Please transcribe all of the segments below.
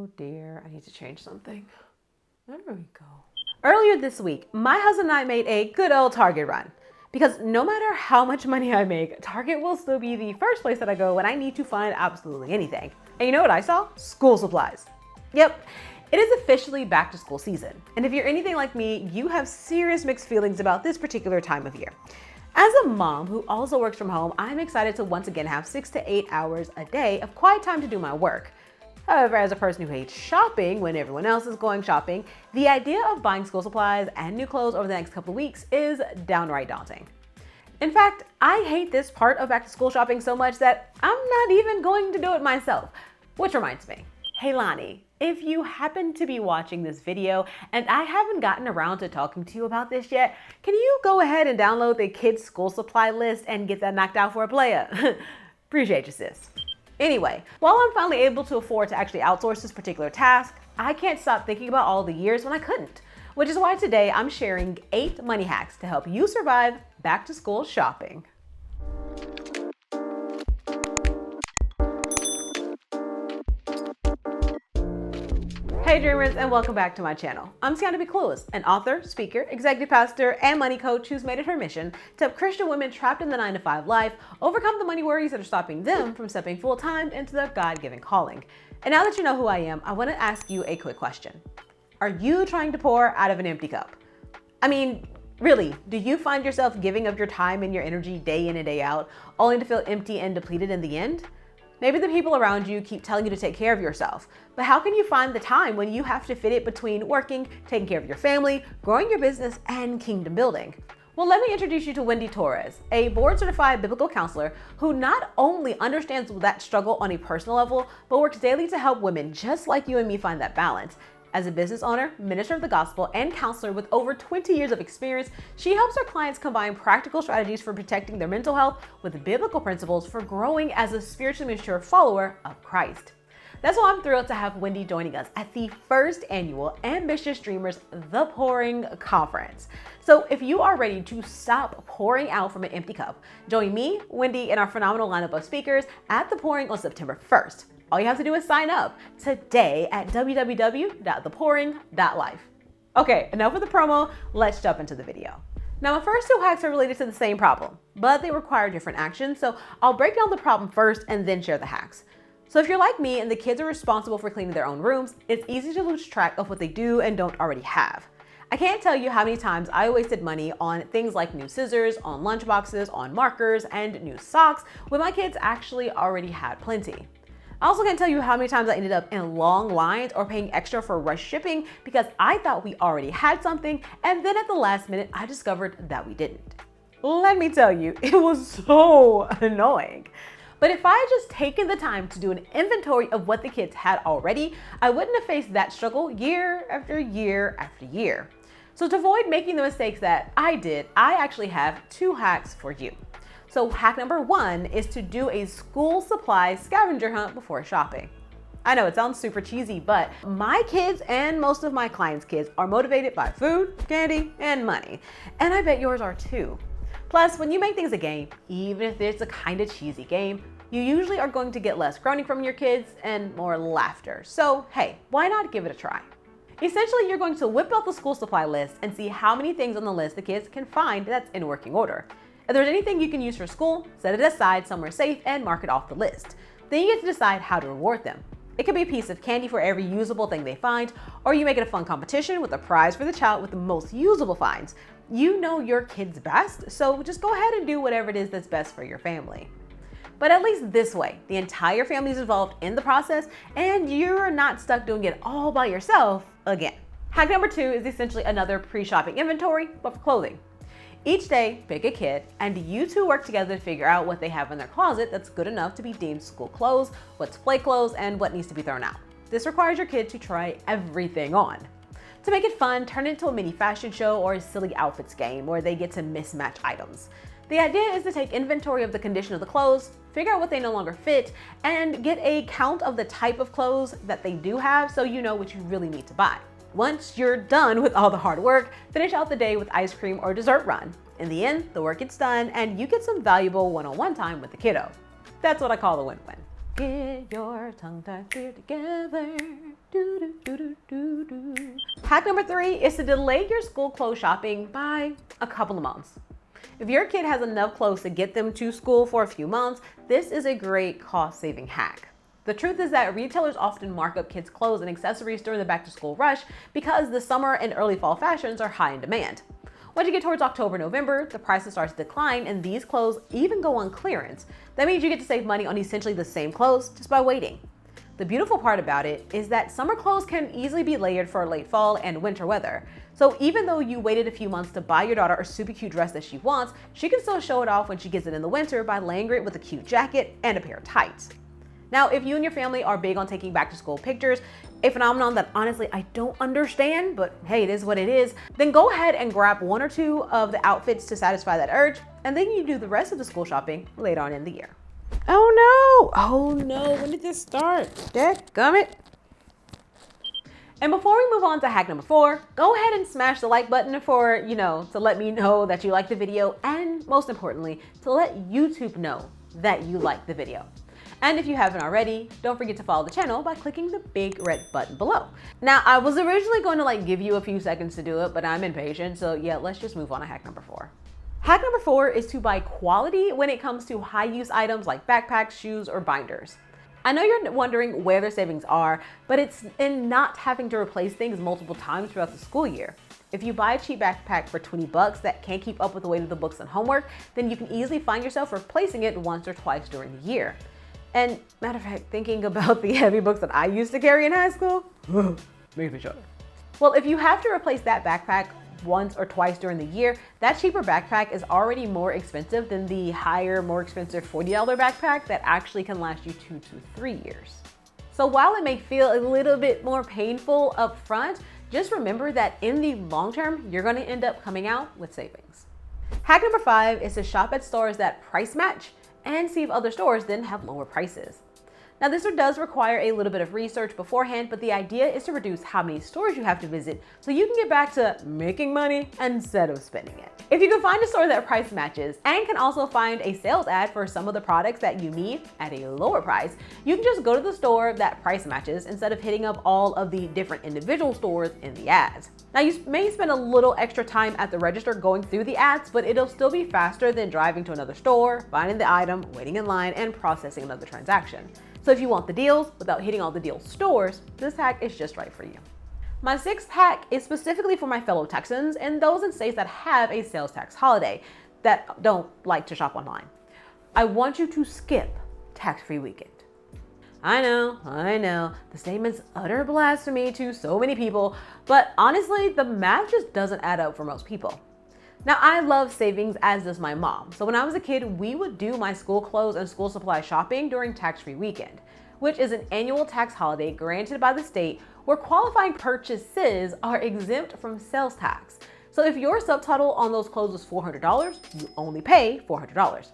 Oh dear, I need to change something. There we go. Earlier this week, my husband and I made a good old Target run. Because no matter how much money I make, Target will still be the first place that I go when I need to find absolutely anything. And you know what I saw? School supplies. Yep, it is officially back to school season. And if you're anything like me, you have serious mixed feelings about this particular time of year. As a mom who also works from home, I'm excited to once again have 6 to 8 hours a day of quiet time to do my work. However, as a person who hates shopping when everyone else is going shopping, the idea of buying school supplies and new clothes over the next couple of weeks is downright daunting. In fact, I hate this part of back to school shopping so much that I'm not even going to do it myself. Which reminds me, hey Lonnie, if you happen to be watching this video and I haven't gotten around to talking to you about this yet, can you go ahead and download the kids school supply list and get that knocked out for a player? Appreciate you, sis. Anyway, while I'm finally able to afford to actually outsource this particular task, I can't stop thinking about all the years when I couldn't, which is why today I'm sharing 8 money hacks to help you survive back to school shopping. Hey dreamers, and welcome back to my channel. I'm Tiana Clewis, an author, speaker, executive pastor, and money coach who's made it her mission to help Christian women trapped in the 9-to-5 life overcome the money worries that are stopping them from stepping full-time into their God-given calling. And now that you know who I am, I want to ask you a quick question. Are you trying to pour out of an empty cup? I mean, really, do you find yourself giving up your time and your energy day in and day out, only to feel empty and depleted in the end? Maybe the people around you keep telling you to take care of yourself, but how can you find the time when you have to fit it between working, taking care of your family, growing your business, and kingdom building? Well, let me introduce you to Wendy Torres, a board-certified biblical counselor who not only understands that struggle on a personal level, but works daily to help women just like you and me find that balance. As a business owner, minister of the gospel, and counselor with over 20 years of experience, she helps her clients combine practical strategies for protecting their mental health with biblical principles for growing as a spiritually mature follower of Christ. That's why I'm thrilled to have Wendy joining us at the first annual Ambitious Dreamers The Pouring Conference. So if you are ready to stop pouring out from an empty cup, join me, Wendy, and our phenomenal lineup of speakers at The Pouring on September 1st. All you have to do is sign up today at www.thepouring.life. Okay, enough with the promo, let's jump into the video. Now, my first 2 hacks are related to the same problem, but they require different actions, so I'll break down the problem first and then share the hacks. So if you're like me and the kids are responsible for cleaning their own rooms, it's easy to lose track of what they do and don't already have. I can't tell you how many times I wasted money on things like new scissors, on lunch boxes, on markers, and new socks when my kids actually already had plenty. I also can't tell you how many times I ended up in long lines or paying extra for rush shipping because I thought we already had something, and then at the last minute, I discovered that we didn't. Let me tell you, it was so annoying. But if I had just taken the time to do an inventory of what the kids had already, I wouldn't have faced that struggle year after year after year. So to avoid making the mistakes that I did, I actually have 2 hacks for you. So hack number 1 is to do a school supply scavenger hunt before shopping. I know it sounds super cheesy, but my kids and most of my clients' kids are motivated by food, candy, and money. And I bet yours are too. Plus, when you make things a game, even if it's a kind of cheesy game, you usually are going to get less groaning from your kids and more laughter. So hey, why not give it a try? Essentially, you're going to whip out the school supply list and see how many things on the list the kids can find that's in working order. If there's anything you can use for school, set it aside somewhere safe and mark it off the list. Then you get to decide how to reward them. It could be a piece of candy for every usable thing they find, or you make it a fun competition with a prize for the child with the most usable finds. You know your kids best, so just go ahead and do whatever it is that's best for your family. But at least this way, the entire family is involved in the process and you're not stuck doing it all by yourself again. Hack number 2 is essentially another pre-shopping inventory, but for clothing. Each day, pick a kid, and you 2 work together to figure out what they have in their closet that's good enough to be deemed school clothes, what's play clothes, and what needs to be thrown out. This requires your kid to try everything on. To make it fun, turn it into a mini fashion show or a silly outfits game where they get to mismatch items. The idea is to take inventory of the condition of the clothes, figure out what they no longer fit, and get a count of the type of clothes that they do have so you know what you really need to buy. Once you're done with all the hard work, finish out the day with ice cream or dessert run. In the end, the work gets done and you get some valuable one-on-one time with the kiddo. That's what I call a win-win. Get your tongue tied here together. Hack number 3 is to delay your school clothes shopping by a couple of months. If your kid has enough clothes to get them to school for a few months, this is a great cost-saving hack. The truth is that retailers often mark up kids' clothes and accessories during the back-to-school rush because the summer and early fall fashions are high in demand. Once you get towards October, November, the prices start to decline and these clothes even go on clearance. That means you get to save money on essentially the same clothes just by waiting. The beautiful part about it is that summer clothes can easily be layered for late fall and winter weather. So even though you waited a few months to buy your daughter a super cute dress that she wants, she can still show it off when she gets it in the winter by layering it with a cute jacket and a pair of tights. Now, if you and your family are big on taking back to school pictures, a phenomenon that honestly I don't understand, but hey, it is what it is, then go ahead and grab 1 or 2 of the outfits to satisfy that urge, and then you do the rest of the school shopping later on in the year. Oh no, when did this start? Dadgummit. And before we move on to hack number 4, go ahead and smash the like button for, to let me know that you like the video, and most importantly, to let YouTube know that you like the video. And if you haven't already, don't forget to follow the channel by clicking the big red button below. Now, I was originally going to give you a few seconds to do it, but I'm impatient. So yeah, let's just move on to hack number 4. Hack number 4 is to buy quality when it comes to high use items like backpacks, shoes, or binders. I know you're wondering where their savings are, but it's in not having to replace things multiple times throughout the school year. If you buy a cheap backpack for $20 that can't keep up with the weight of the books and homework, then you can easily find yourself replacing it once or twice during the year. And matter of fact, thinking about the heavy books that I used to carry in high school, makes me shudder. Well, if you have to replace that backpack once or twice during the year, that cheaper backpack is already more expensive than the higher, more expensive $40 backpack that actually can last you 2 to 3 years. So while it may feel a little bit more painful up front, just remember that in the long term, you're gonna end up coming out with savings. Hack number 5 is to shop at stores that price match and see if other stores then have lower prices. Now, this does require a little bit of research beforehand, but the idea is to reduce how many stores you have to visit so you can get back to making money instead of spending it. If you can find a store that price matches and can also find a sales ad for some of the products that you need at a lower price, you can just go to the store that price matches instead of hitting up all of the different individual stores in the ads. Now, you may spend a little extra time at the register going through the ads, but it'll still be faster than driving to another store, finding the item, waiting in line, and processing another transaction. So if you want the deals without hitting all the deal stores, this hack is just right for you. My 6th hack is specifically for my fellow Texans and those in states that have a sales tax holiday that don't like to shop online. I want you to skip tax-free weekend. I know, the statement's utter blasphemy to so many people, but honestly, the math just doesn't add up for most people. Now, I love savings, as does my mom. So when I was a kid, we would do my school clothes and school supply shopping during tax-free weekend, which is an annual tax holiday granted by the state where qualifying purchases are exempt from sales tax. So if your subtotal on those clothes was $400, you only pay $400.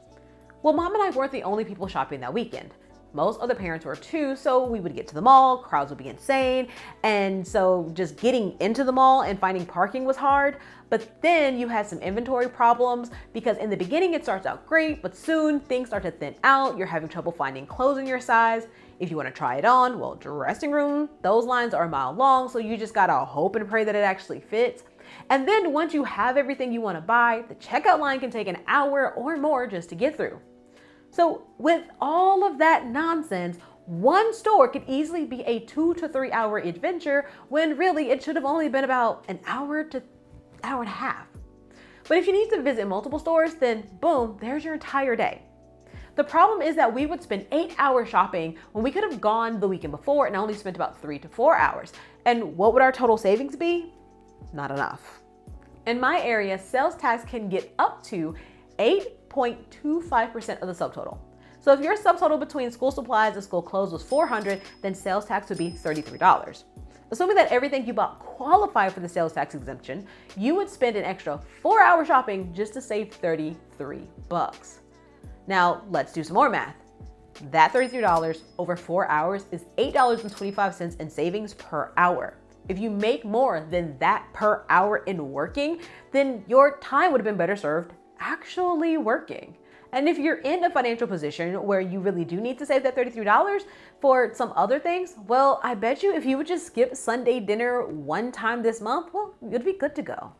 Well, mom and I weren't the only people shopping that weekend. Most other parents were too, so we would get to the mall, crowds would be insane, and so just getting into the mall and finding parking was hard. But then you had some inventory problems because in the beginning it starts out great, but soon things start to thin out. You're having trouble finding clothes in your size. If you want to try it on, well, dressing room, those lines are a mile long, so you just gotta hope and pray that it actually fits. And then once you have everything you want to buy, the checkout line can take an hour or more just to get through. So with all of that nonsense, one store could easily be a 2 to 3 hour adventure when really it should have only been about an hour to hour and a half. But if you need to visit multiple stores, then boom, there's your entire day. The problem is that we would spend 8 hours shopping when we could have gone the weekend before and only spent about 3 to 4 hours. And what would our total savings be? Not enough. In my area, sales tax can get up to 8.25% of the subtotal. So if your subtotal between school supplies and school clothes was $400, then sales tax would be $33. Assuming that everything you bought qualified for the sales tax exemption, you would spend an extra 4 hours shopping just to save $33. Now let's do some more math. That $33 over 4 hours is $8.25 in savings per hour. If you make more than that per hour in working, then your time would have been better served actually working. And if you're in a financial position where you really do need to save that $33 for some other things, well, I bet you if you would just skip Sunday dinner one time this month, well, you'd be good to go.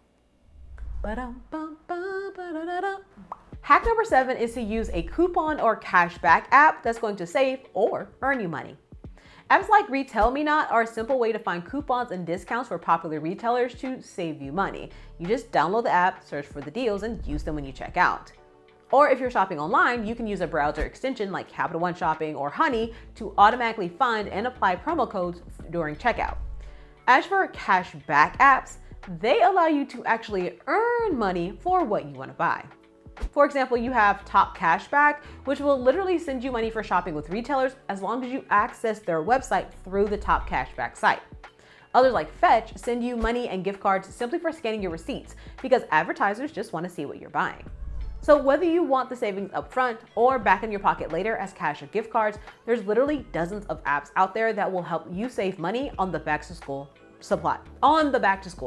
Hack number 7 is to use a coupon or cashback app that's going to save or earn you money. Apps like Retail Me Not are a simple way to find coupons and discounts for popular retailers to save you money. You just download the app, search for the deals, and use them when you check out. Or if you're shopping online, you can use a browser extension like Capital One Shopping or Honey to automatically find and apply promo codes during checkout. As for cashback apps, they allow you to actually earn money for what you want to buy. For example, you have Top Cashback, which will literally send you money for shopping with retailers as long as you access their website through the Top Cashback site. Others like Fetch send you money and gift cards simply for scanning your receipts because advertisers just want to see what you're buying. So whether you want the savings up front or back in your pocket later as cash or gift cards, there's literally dozens of apps out there that will help you save money on the back to school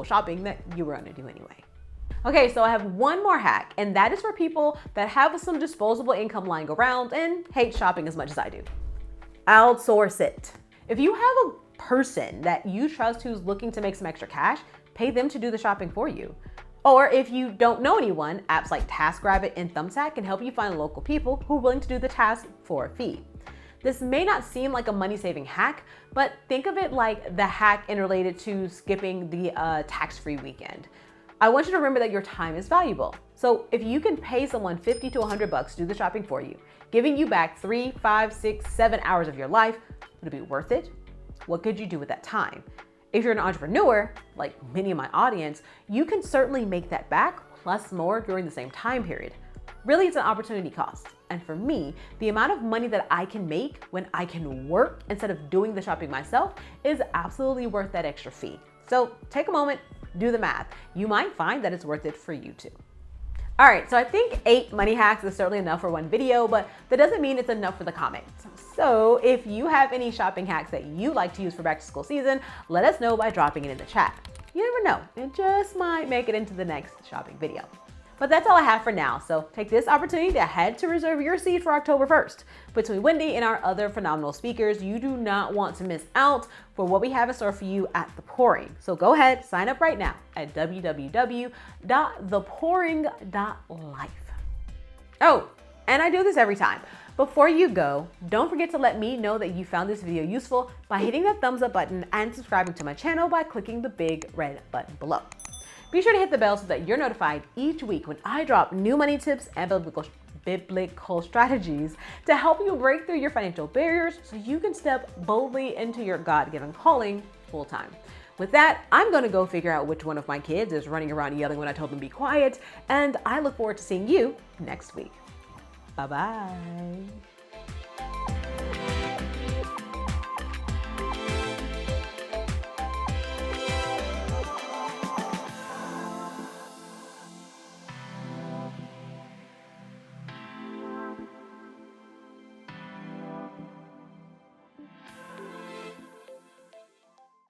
shopping that you were going to do anyway. Okay, so I have one more hack, and that is for people that have some disposable income lying around and hate shopping as much as I do. Outsource it. If you have a person that you trust who's looking to make some extra cash, pay them to do the shopping for you. Or if you don't know anyone, apps like TaskRabbit and Thumbtack can help you find local people who are willing to do the task for a fee. This may not seem like a money-saving hack, but think of it like the hack related to skipping the tax-free weekend. I want you to remember that your time is valuable. So if you can pay someone $50 to $100 to do the shopping for you, giving you back 3, 5, 6, 7 hours of your life, would it be worth it? What could you do with that time? If you're an entrepreneur, like many of my audience, you can certainly make that back plus more during the same time period. Really, it's an opportunity cost. And for me, the amount of money that I can make when I can work instead of doing the shopping myself is absolutely worth that extra fee. So take a moment, do the math. You might find that it's worth it for you too. All right, so I think 8 money hacks is certainly enough for one video, but that doesn't mean it's enough for the comments. So if you have any shopping hacks that you like to use for back to school season, let us know by dropping it in the chat. You never know, it just might make it into the next shopping video. But that's all I have for now, so take this opportunity to head to reserve your seat for October 1st. Between Wendy and our other phenomenal speakers, you do not want to miss out for what we have in store for you at The Pouring. So go ahead, sign up right now at www.thepouring.life. Oh, and I do this every time. Before you go, don't forget to let me know that you found this video useful by hitting that thumbs up button and subscribing to my channel by clicking the big red button below. Be sure to hit the bell so that you're notified each week when I drop new money tips and biblical strategies to help you break through your financial barriers so you can step boldly into your God-given calling full time. With that, I'm gonna go figure out which one of my kids is running around yelling when I told them to be quiet, and I look forward to seeing you next week. Bye-bye.